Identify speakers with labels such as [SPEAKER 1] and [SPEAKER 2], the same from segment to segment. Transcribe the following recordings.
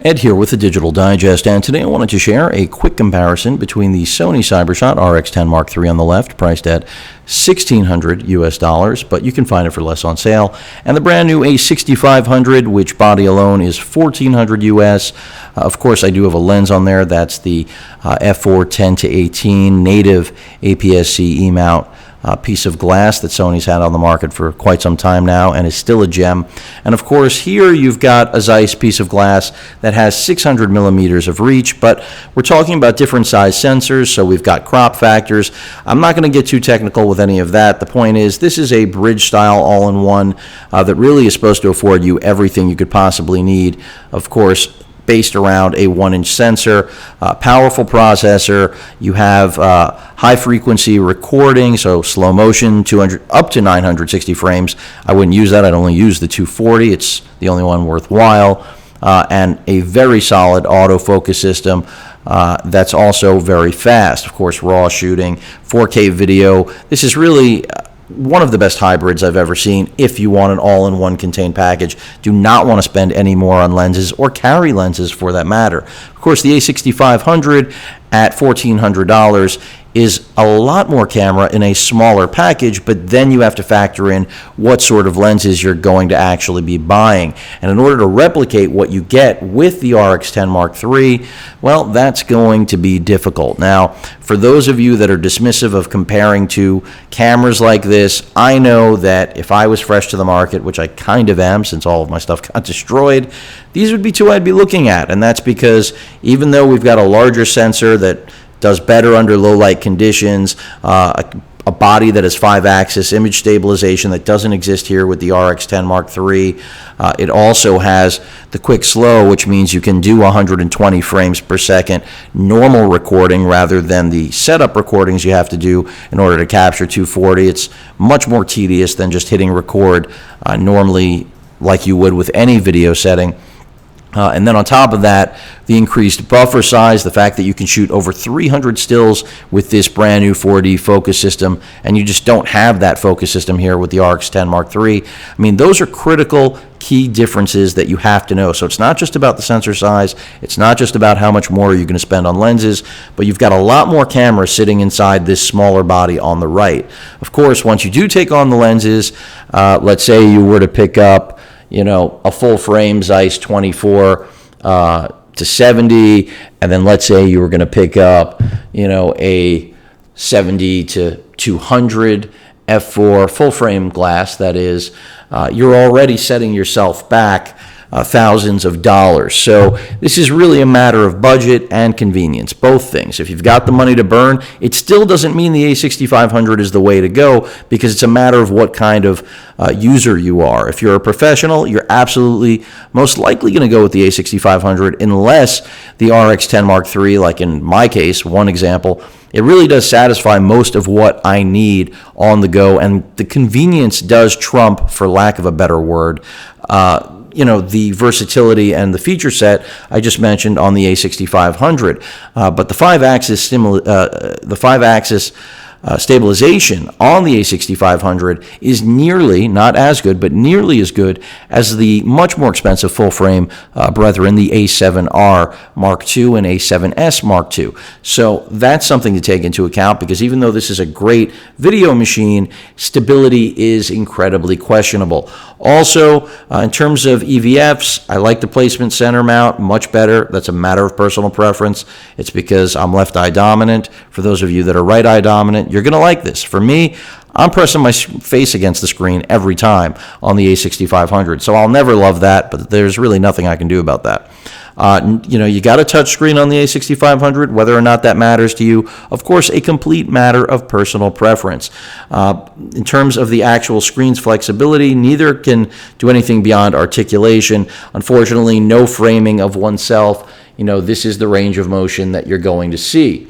[SPEAKER 1] Ed here with the Digital Digest, and today I wanted to share a quick comparison between the Sony CyberShot RX10 III on the left, priced at $1,600 US, but you can find it for less on sale, and the brand new A6500, which body alone is $1,400 US. Of course, I do have a lens on there. That's the f4 10-18 native aps-c E-mount piece of glass that Sony's had on the market for quite some time now and is still a gem. And of course, here you've got a Zeiss piece of glass that has 600 millimeters of reach, but we're talking about different size sensors, so we've got crop factors. I'm not going to get too technical with any of that. The point is, this is a bridge style all-in-one that really is supposed to afford you everything you could possibly need. Of course, based around a 1-inch sensor, powerful processor. You have high-frequency recording, so slow motion, 200 up to 960 frames. I wouldn't use that. I'd only use the 240. It's the only one worthwhile. And a very solid autofocus system that's also very fast. Of course, raw shooting, 4K video. This is really one of the best hybrids I've ever seen if you want an all-in-one contained package. Do not want to spend any more on lenses or carry lenses for that matter. Of course, the A6500 at $1,400 is a lot more camera in a smaller package, but then you have to factor in what sort of lenses you're going to actually be buying. And in order to replicate what you get with the RX10 III, well, that's going to be difficult. Now, for those of you that are dismissive of comparing to cameras like this, I know that if I was fresh to the market, which I kind of am since all of my stuff got destroyed, these would be two I'd be looking at. And that's because even though we've got a larger sensor that does better under low light conditions, a body that has 5-axis image stabilization that doesn't exist here with the RX10 III. It also has the quick slow, which means you can do 120 frames per second normal recording rather than the setup recordings you have to do in order to capture 240. It's much more tedious than just hitting record normally like you would with any video setting. And then on top of that, the increased buffer size, the fact that you can shoot over 300 stills with this brand new 4D focus system, and you just don't have that focus system here with the RX10 III. I mean, those are critical key differences that you have to know. So it's not just about the sensor size, it's not just about how much more you're going to spend on lenses, but you've got a lot more cameras sitting inside this smaller body on the right. Of course, once you do take on the lenses, let's say you were to pick up a full frame Zeiss 24 to 70, and then let's say you were going to pick up, a 70 to 200 f4 full frame glass, that is, you're already setting yourself back thousands of dollars. So this is really a matter of budget and convenience, both things. If you've got the money to burn, it still doesn't mean the A6500 is the way to go, because it's a matter of what kind of user you are. If you're a professional, you're absolutely most likely going to go with the A6500 unless the RX10 III, like in my case, one example, it really does satisfy most of what I need on the go, and the convenience does trump, for lack of a better word, the versatility and the feature set I just mentioned on the A6500. But the 5-axis stabilization on the A6500 is nearly, not as good, but nearly as good as the much more expensive full-frame brethren, the A7R Mark II and A7S Mark II. So that's something to take into account, because even though this is a great video machine, stability is incredibly questionable. Also, in terms of EVFs, I like the placement center mount much better. That's a matter of personal preference. It's because I'm left eye dominant. For those of you that are right eye dominant, you're going to like this. For me, I'm pressing my face against the screen every time on the A6500, so I'll never love that, but there's really nothing I can do about that. You got a touch screen on the A6500, whether or not that matters to you, of course, a complete matter of personal preference. In terms of the actual screen's flexibility, neither can do anything beyond articulation. Unfortunately, no framing of oneself. This is the range of motion that you're going to see.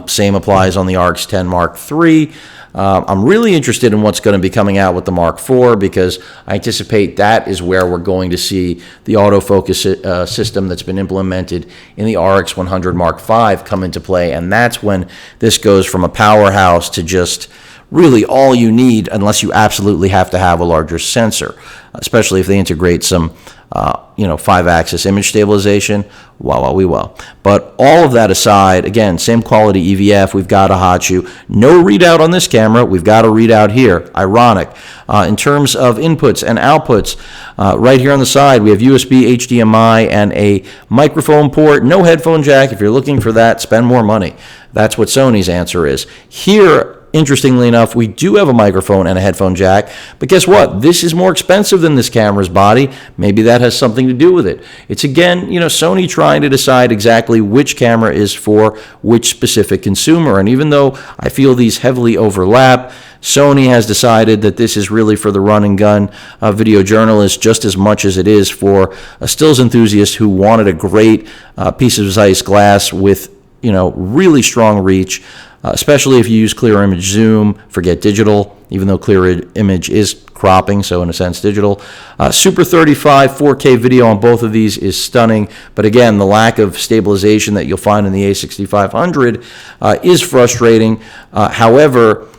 [SPEAKER 1] Same applies on the RX10 III. I'm really interested in what's going to be coming out with the Mark IV, because I anticipate that is where we're going to see the autofocus system that's been implemented in the RX100 Mark V come into play, and that's when this goes from a powerhouse to just really all you need, unless you absolutely have to have a larger sensor, especially if they integrate some 5-axis image stabilization. Wow. But all of that aside, again, same quality EVF. We've got a hot shoe. No readout on this camera. We've got a readout here. Ironic. In terms of inputs and outputs, right here on the side, we have USB, HDMI, and a microphone port. No headphone jack. If you're looking for that, spend more money. That's what Sony's answer is. Here, interestingly enough, we do have a microphone and a headphone jack, but guess what? This is more expensive than this camera's body. Maybe that has something to do with it. It's, again, Sony trying to decide exactly which camera is for which specific consumer. And even though I feel these heavily overlap, Sony has decided that this is really for the run and gun video journalist just as much as it is for a stills enthusiast who wanted a great piece of Zeiss glass with really strong reach, especially if you use clear image zoom. Forget digital, even though clear image is cropping, so in a sense digital. Super 35 4K video on both of these is stunning, but again, the lack of stabilization that you'll find in the A6500 is frustrating. However,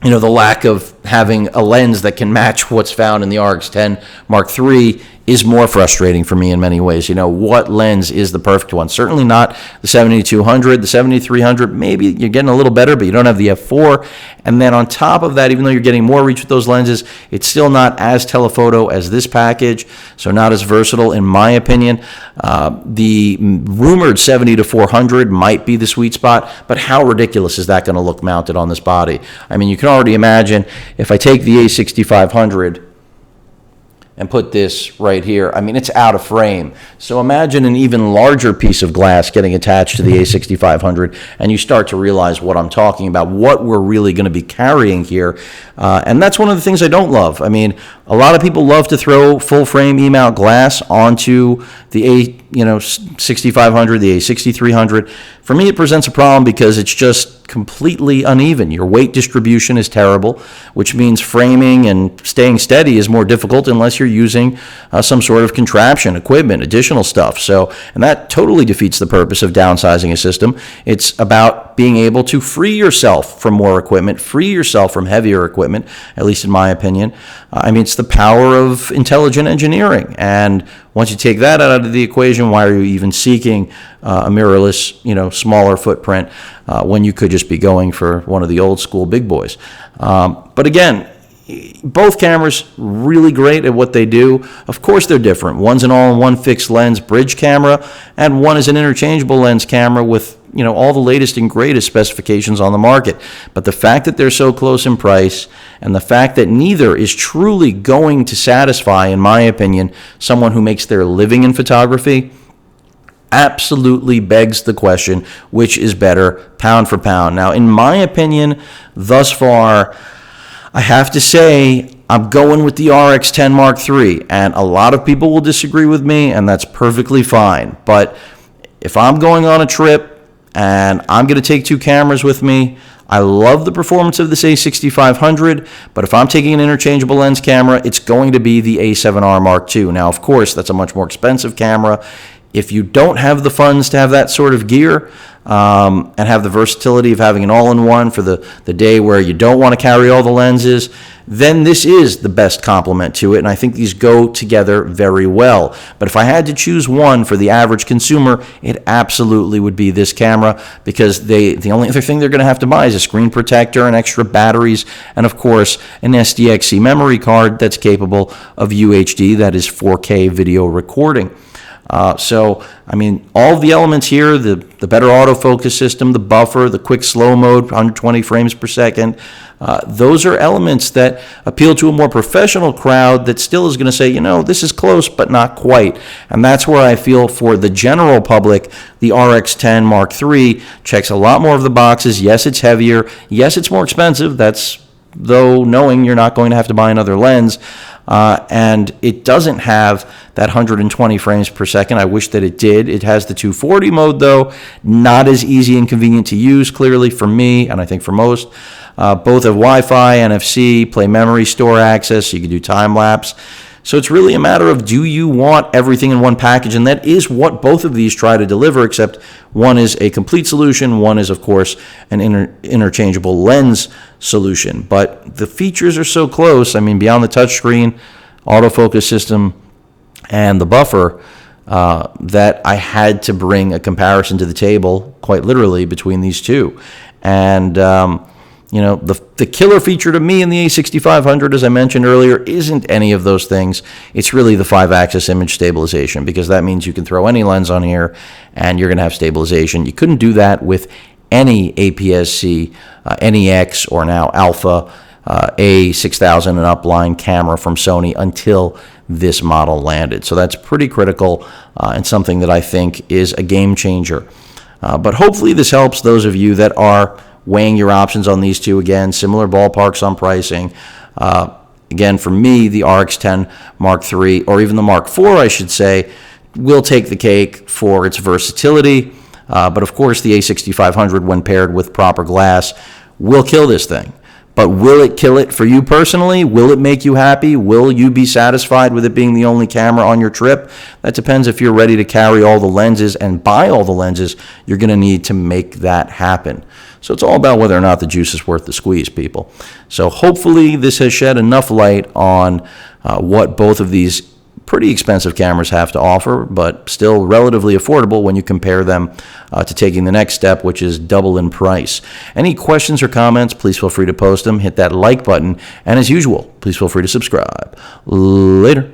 [SPEAKER 1] the lack of having a lens that can match what's found in the RX10 Mark III is more frustrating for me in many ways. What lens is the perfect one? Certainly not the 7200, the 7300. Maybe you're getting a little better, but you don't have the f4. And then on top of that, even though you're getting more reach with those lenses, it's still not as telephoto as this package, so not as versatile in my opinion. The rumored 70-400 might be the sweet spot, but how ridiculous is that going to look mounted on this body? I mean, you can already imagine if I take the A6500 and put this right here, I mean, it's out of frame. So imagine an even larger piece of glass getting attached to the A6500, and you start to realize what I'm talking about, what we're really going to be carrying here. And that's one of the things I don't love. I mean, a lot of people love to throw full frame E-mount glass onto the A6500, the A6300. For me, it presents a problem because it's just completely uneven. Your weight distribution is terrible, which means framing and staying steady is more difficult unless you're using some sort of contraption, equipment, additional stuff. So, and that totally defeats the purpose of downsizing a system. It's about being able to free yourself from more equipment, free yourself from heavier equipment, at least in my opinion. I mean, it's the power of intelligent engineering. And once you take that out of the equation, why are you even seeking a mirrorless, smaller footprint when you could just be going for one of the old school big boys? But again, both cameras really great at what they do. Of course they're different. One's an all-in-one fixed lens bridge camera, and one is an interchangeable lens camera with all the latest and greatest specifications on the market. But the fact that they're so close in price, and the fact that neither is truly going to satisfy, in my opinion, someone who makes their living in photography, absolutely begs the question, which is better, pound for pound? Now, in my opinion, thus far, I have to say I'm going with the RX10 Mark III, and a lot of people will disagree with me, and that's perfectly fine. But if I'm going on a trip and I'm going to take two cameras with me, I love the performance of this A6500, but if I'm taking an interchangeable lens camera, it's going to be the A7R Mark II. Now, of course, that's a much more expensive camera. If you don't have the funds to have that sort of gear and have the versatility of having an all-in-one for the day where you don't want to carry all the lenses, then this is the best complement to it, and I think these go together very well. But if I had to choose one for the average consumer, it absolutely would be this camera, because the only other thing they're going to have to buy is a screen protector and extra batteries, and of course an SDXC memory card that's capable of UHD, that is 4K video recording. So, I mean, all the elements here, the better autofocus system, the buffer, the quick slow mode, 120 frames per second, those are elements that appeal to a more professional crowd that still is going to say, this is close, but not quite. And that's where I feel for the general public, the RX10 Mark III checks a lot more of the boxes. Yes, it's heavier. Yes, it's more expensive. That's though knowing you're not going to have to buy another lens. And it doesn't have that 120 frames per second. I wish that it did. It has the 240 mode, though. Not as easy and convenient to use, clearly, for me, and I think for most. Both have Wi-Fi, NFC, play memory, store access, so you can do time-lapse. So it's really a matter of, do you want everything in one package? And that is what both of these try to deliver, except one is a complete solution. One is, of course, an interchangeable lens solution. But the features are so close. I mean, beyond the touchscreen, autofocus system, and the buffer, that I had to bring a comparison to the table, quite literally, between these two. And the killer feature to me in the A6500, as I mentioned earlier, isn't any of those things. It's really the 5-axis image stabilization, because that means you can throw any lens on here and you're going to have stabilization. You couldn't do that with any aps-c, NEX, or now Alpha A6000 and upline camera from Sony until this model landed. So that's pretty critical and something that I think is a game changer. But hopefully this helps those of you that are weighing your options on these two. Again, similar ballparks on pricing. Again, for me, the RX10 Mark III, or even the Mark IV, I should say, will take the cake for its versatility. But of course, the A6500, when paired with proper glass, will kill this thing. But will it kill it for you personally? Will it make you happy? Will you be satisfied with it being the only camera on your trip? That depends if you're ready to carry all the lenses and buy all the lenses you're going to need to make that happen. So it's all about whether or not the juice is worth the squeeze, people. So hopefully this has shed enough light on what both of these pretty expensive cameras have to offer, but still relatively affordable when you compare them to taking the next step, which is double in price. Any questions or comments, please feel free to post them. Hit that like button. And as usual, please feel free to subscribe. Later.